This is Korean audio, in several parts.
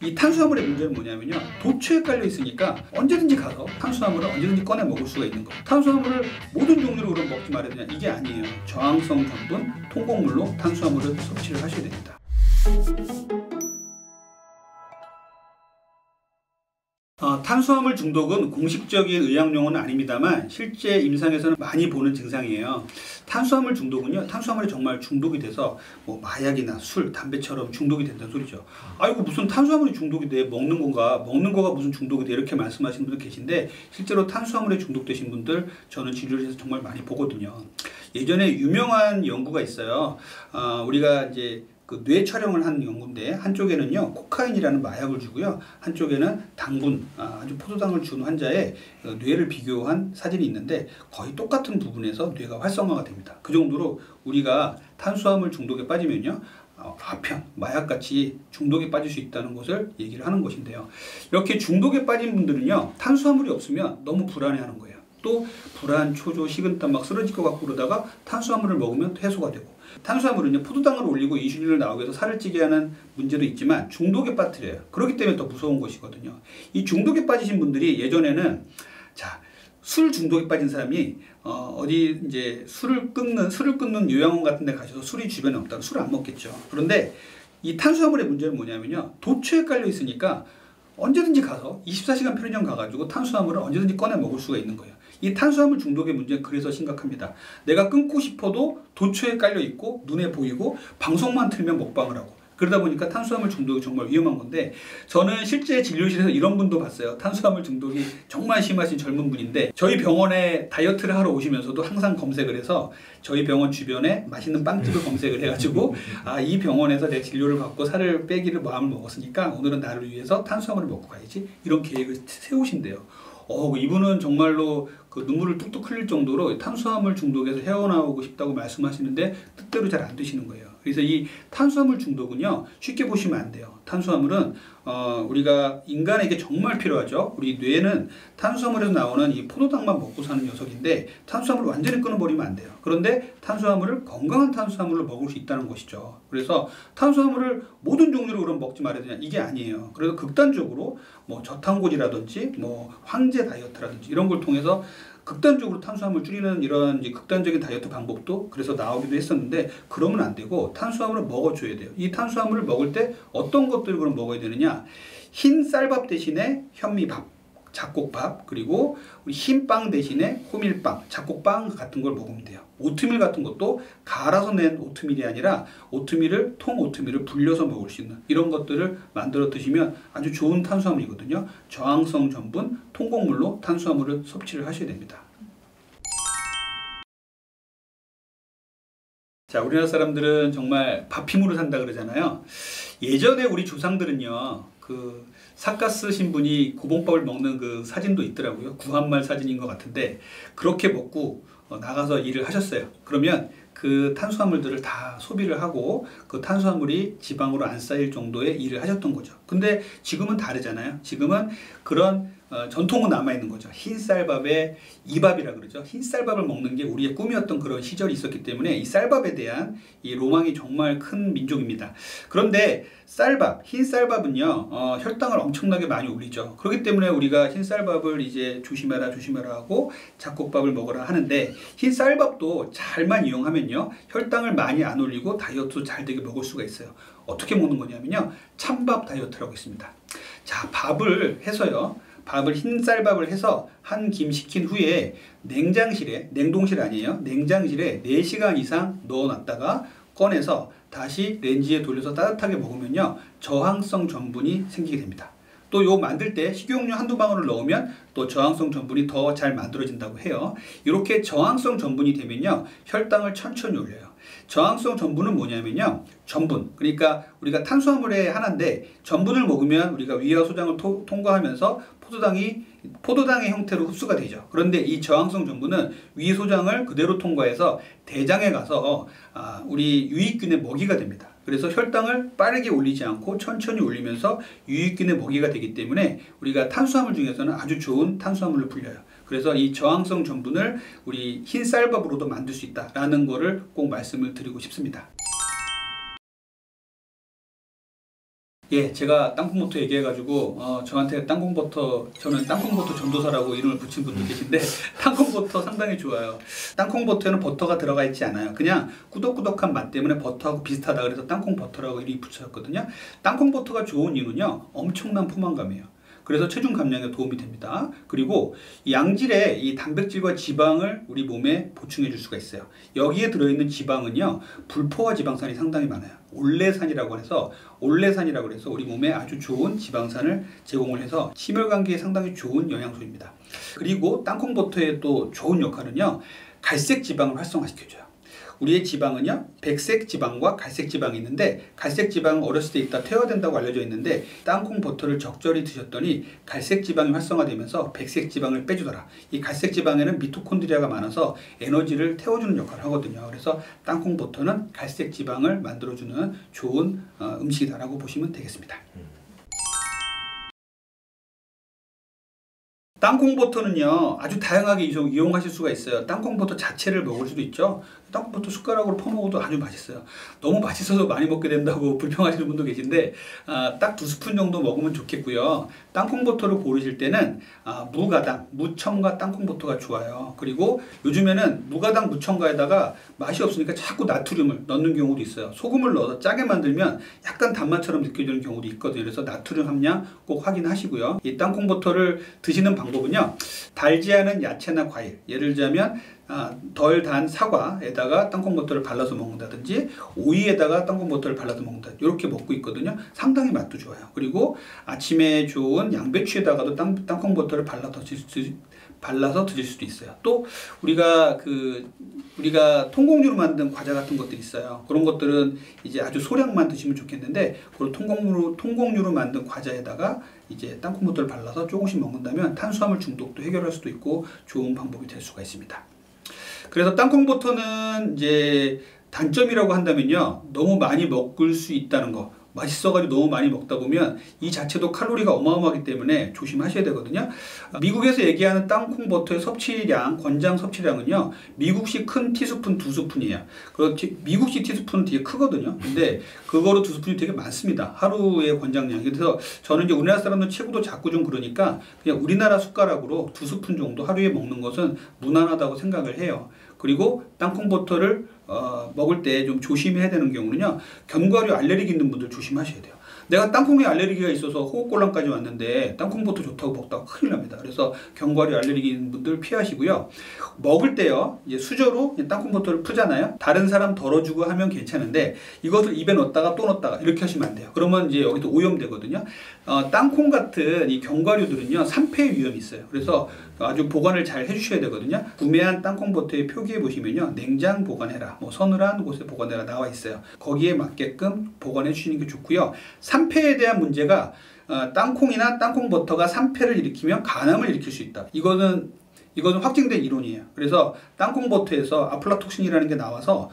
이 탄수화물의 문제는 뭐냐면요, 도초에 깔려 있으니까 언제든지 가서 탄수화물을 언제든지 꺼내 먹을 수가 있는 거예요. 탄수화물을 모든 종류로 그럼 먹지 말아야 되냐, 이게 아니에요. 저항성 전분, 통곡물로 탄수화물을 섭취를 하셔야 됩니다. 탄수화물 중독은 공식적인 의학용어는 아닙니다만 실제 임상에서는 많이 보는 증상이에요. 탄수화물 중독은요, 탄수화물이 정말 중독이 돼서 뭐 마약이나 술, 담배처럼 중독이 된다는 소리죠. 아이고 무슨 탄수화물이 중독이 돼, 먹는 거가 무슨 중독이 돼, 이렇게 말씀하시는 분들 계신데, 실제로 탄수화물에 중독되신 분들 저는 진료를 해서 정말 많이 보거든요. 예전에 유명한 연구가 있어요. 우리가 이제 그 뇌 촬영을 한 연구인데, 한쪽에는요 코카인이라는 마약을 주고요, 한쪽에는 당분, 아주 포도당을 준 환자의 뇌를 비교한 사진이 있는데 거의 똑같은 부분에서 뇌가 활성화가 됩니다. 그 정도로 우리가 탄수화물 중독에 빠지면요, 아편, 마약같이 중독에 빠질 수 있다는 것을 얘기를 하는 것인데요. 이렇게 중독에 빠진 분들은요, 탄수화물이 없으면 너무 불안해하는 거예요. 또 불안, 초조, 식은땀 막 쓰러질 것 같고 그러다가 탄수화물을 먹으면 해소가 되고, 탄수화물은요 포도당을 올리고 인슐린을 나오게 해서 살을 찌게 하는 문제도 있지만 중독에 빠뜨려요. 그렇기 때문에 더 무서운 것이거든요. 이 중독에 빠지신 분들이 예전에는, 술 중독에 빠진 사람이 어디 이제 술을 끊는 요양원 같은 데 가셔서 술이 주변에 없다고 술을 안 먹겠죠. 그런데 이 탄수화물의 문제는 뭐냐면요, 도초에 깔려 있으니까 언제든지 가서 24시간 편의점 가가지고 탄수화물을 언제든지 꺼내 먹을 수가 있는 거예요. 이 탄수화물 중독의 문제는 그래서 심각합니다. 내가 끊고 싶어도 도초에 깔려 있고 눈에 보이고 방송만 틀면 먹방을 하고, 그러다 보니까 탄수화물 중독이 정말 위험한 건데, 저는 실제 진료실에서 이런 분도 봤어요. 탄수화물 중독이 정말 심하신 젊은 분인데 저희 병원에 다이어트를 하러 오시면서도 항상 검색을 해서 저희 병원 주변에 맛있는 빵집을 검색을 해가지고 이 병원에서 내 진료를 받고 살을 빼기를 마음을 먹었으니까 오늘은 나를 위해서 탄수화물을 먹고 가야지, 이런 계획을 세우신대요. 이분은 정말로 그 눈물을 뚝뚝 흘릴 정도로 탄수화물 중독에서 헤어나오고 싶다고 말씀하시는데 뜻대로 잘 안 되시는 거예요. 그래서 이 탄수화물 중독은요, 쉽게 보시면 안 돼요. 탄수화물은 우리가 인간에게 정말 필요하죠. 우리 뇌는 탄수화물에서 나오는 이 포도당만 먹고 사는 녀석인데 탄수화물을 완전히 끊어버리면 안 돼요. 그런데 탄수화물을 건강한 탄수화물로 먹을 수 있다는 것이죠. 그래서 탄수화물을 모든 종류로 그럼 먹지 말아야 되냐, 이게 아니에요. 그래서 극단적으로 뭐 저탄고지라든지 뭐 황제 다이어트라든지 이런 걸 통해서 극단적으로 탄수화물 줄이는 이런 이제 극단적인 다이어트 방법도 그래서 나오기도 했었는데, 그러면 안 되고 탄수화물을 먹어줘야 돼요. 이 탄수화물을 먹을 때 어떤 것들을 그럼 먹어야 되느냐, 흰 쌀밥 대신에 현미밥, 잡곡밥, 그리고 우리 흰빵 대신에 호밀빵, 잡곡빵 같은 걸 먹으면 돼요. 오트밀 같은 것도 갈아서 낸 오트밀이 아니라 통 오트밀을 불려서 먹을 수 있는 이런 것들을 만들어 드시면 아주 좋은 탄수화물이거든요. 저항성 전분, 통곡물로 탄수화물을 섭취를 하셔야 됩니다. 자, 우리나라 사람들은 정말 밥 힘으로 산다 그러잖아요. 예전에 우리 조상들은요, 그 삿갓 신분이 고봉밥을 먹는 그 사진도 있더라고요. 구한말 사진인 것 같은데, 그렇게 먹고 나가서 일을 하셨어요. 그러면 그 탄수화물들을 다 소비를 하고 그 탄수화물이 지방으로 안 쌓일 정도의 일을 하셨던 거죠. 근데 지금은 다르잖아요. 지금은 그런 전통은 남아있는 거죠. 흰쌀밥에 이밥이라 그러죠. 흰쌀밥을 먹는 게 우리의 꿈이었던 그런 시절이 있었기 때문에 이 쌀밥에 대한 이 로망이 정말 큰 민족입니다. 그런데 흰쌀밥은요, 혈당을 엄청나게 많이 올리죠. 그렇기 때문에 우리가 흰쌀밥을 이제 조심해라 하고 잡곡밥을 먹으라 하는데, 흰쌀밥도 잘만 이용하면요, 혈당을 많이 안 올리고 다이어트도 잘 되게 먹을 수가 있어요. 어떻게 먹는 거냐면요, 찬밥 다이어트라고 있습니다. 자, 흰쌀밥을 해서 한 김 식힌 후에 냉동실 아니에요, 냉장실에 4시간 이상 넣어놨다가 꺼내서 다시 렌지에 돌려서 따뜻하게 먹으면요, 저항성 전분이 생기게 됩니다. 또 요 만들 때 식용유 한두 방울을 넣으면 또 저항성 전분이 더 잘 만들어진다고 해요. 이렇게 저항성 전분이 되면요, 혈당을 천천히 올려요. 저항성 전분은 뭐냐면요, 전분, 그러니까 우리가 탄수화물의 하나인데 전분을 먹으면 우리가 위와 소장을 통과하면서 포도당의 형태로 흡수가 되죠. 그런데 이 저항성 전분은 위 소장을 그대로 통과해서 대장에 가서 우리 유익균의 먹이가 됩니다. 그래서 혈당을 빠르게 올리지 않고 천천히 올리면서 유익균의 먹이가 되기 때문에 우리가 탄수화물 중에서는 아주 좋은 탄수화물로 불려요. 그래서 이 저항성 전분을 우리 흰쌀밥으로도 만들 수 있다라는 거를 꼭 말씀을 드리고 싶습니다. 예, 제가 땅콩버터 얘기해가지고 저한테 땅콩버터, 저는 땅콩버터 전도사라고 이름을 붙인 분도 계신데 땅콩버터 상당히 좋아요. 땅콩버터에는 버터가 들어가 있지 않아요. 그냥 꾸덕꾸덕한 맛 때문에 버터하고 비슷하다 그래서 땅콩버터라고 이름이 붙였거든요. 땅콩버터가 좋은 이유는요, 엄청난 포만감이에요. 그래서 체중 감량에 도움이 됩니다. 그리고 양질의 이 단백질과 지방을 우리 몸에 보충해 줄 수가 있어요. 여기에 들어있는 지방은요, 불포화 지방산이 상당히 많아요. 올레산이라고 해서 우리 몸에 아주 좋은 지방산을 제공을 해서 심혈관계에 상당히 좋은 영양소입니다. 그리고 땅콩버터의 또 좋은 역할은요, 갈색 지방을 활성화시켜줘요. 우리의 지방은요, 백색 지방과 갈색 지방이 있는데, 갈색 지방은 어렸을 때 있다 퇴화된다고 알려져 있는데, 땅콩 버터를 적절히 드셨더니 갈색 지방이 활성화되면서 백색 지방을 빼주더라. 이 갈색 지방에는 미토콘드리아가 많아서 에너지를 태워주는 역할을 하거든요. 그래서 땅콩 버터는 갈색 지방을 만들어주는 좋은 음식이다라고 보시면 되겠습니다. 땅콩버터는요, 아주 다양하게 이용하실 수가 있어요. 땅콩버터 자체를 먹을 수도 있죠. 땅콩버터 숟가락으로 퍼먹어도 아주 맛있어요. 너무 맛있어서 많이 먹게 된다고 불평하시는 분도 계신데, 딱 2스푼 정도 먹으면 좋겠고요. 땅콩버터를 고르실 때는 무가당, 무첨가 땅콩버터가 좋아요. 그리고 요즘에는 무가당, 무첨가에다가 맛이 없으니까 자꾸 나트륨을 넣는 경우도 있어요. 소금을 넣어서 짜게 만들면 약간 단맛처럼 느껴지는 경우도 있거든요. 그래서 나트륨 함량 꼭 확인하시고요. 이 땅콩버터를 드시는 방법은요, 달지 않은 야채나 과일, 예를 들자면 덜 단 사과에다가 땅콩버터를 발라서 먹는다든지 오이에다가 땅콩버터를 발라서 먹는다, 이렇게 먹고 있거든요. 상당히 맛도 좋아요. 그리고 아침에 좋은 양배추에다가도 땅콩버터를 발라서 드실 수도 있어요. 또 우리가 통곡류로 만든 과자 같은 것들이 있어요. 그런 것들은 이제 아주 소량만 드시면 좋겠는데, 그걸 통곡류로 만든 과자에다가 이제 땅콩버터를 발라서 조금씩 먹는다면 탄수화물 중독도 해결할 수도 있고 좋은 방법이 될 수가 있습니다. 그래서 땅콩버터는 이제 단점이라고 한다면요, 너무 많이 먹을 수 있다는 거. 맛있어가지고 너무 많이 먹다 보면 이 자체도 칼로리가 어마어마하기 때문에 조심하셔야 되거든요. 미국에서 얘기하는 땅콩버터의 섭취량, 권장 섭취량은요, 미국식 큰 티스푼 2스푼이에요. 그렇지, 미국식 티스푼은 되게 크거든요. 근데 그거로 2스푼이 되게 많습니다. 하루의 권장량이. 그래서 저는 이제 우리나라 사람들 체구도 작고 좀 그러니까 그냥 우리나라 숟가락으로 2스푼 정도 하루에 먹는 것은 무난하다고 생각을 해요. 그리고 땅콩버터를 먹을 때 좀 조심해야 되는 경우는요, 견과류 알레르기 있는 분들 조심하셔야 돼요. 내가 땅콩에 알레르기가 있어서 호흡곤란까지 왔는데 땅콩버터 좋다고 먹다가 큰일 납니다. 그래서 견과류 알레르기 있는 분들 피하시고요. 먹을 때요, 이제 수저로 땅콩버터를 푸잖아요. 다른 사람 덜어주고 하면 괜찮은데 이것을 입에 넣었다가 또 넣었다가 이렇게 하시면 안 돼요. 그러면 이제 여기도 오염되거든요. 땅콩 같은 이 견과류들은요, 산패 위험이 있어요. 그래서 아주 보관을 잘 해주셔야 되거든요. 구매한 땅콩버터의 표기에 보시면요, 냉장 보관해라, 뭐 서늘한 곳에 보관해라 나와 있어요. 거기에 맞게끔 보관해 주시는 게 좋고요. 산패에 대한 문제가 땅콩이나 땅콩버터가 산패를 일으키면 간암을 일으킬 수 있다. 이거는 확증된 이론이에요. 그래서 땅콩버터에서 아플라톡신이라는 게 나와서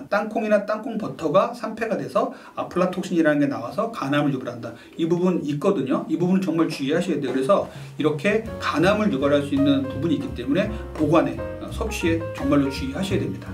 땅콩이나 땅콩버터가 산패가 돼서 아플라톡신이라는 게 나와서 간암을 유발한다. 이 부분 있거든요. 이 부분은 정말 주의하셔야 돼요. 그래서 이렇게 간암을 유발할 수 있는 부분이 있기 때문에 보관에, 섭취에 정말로 주의하셔야 됩니다.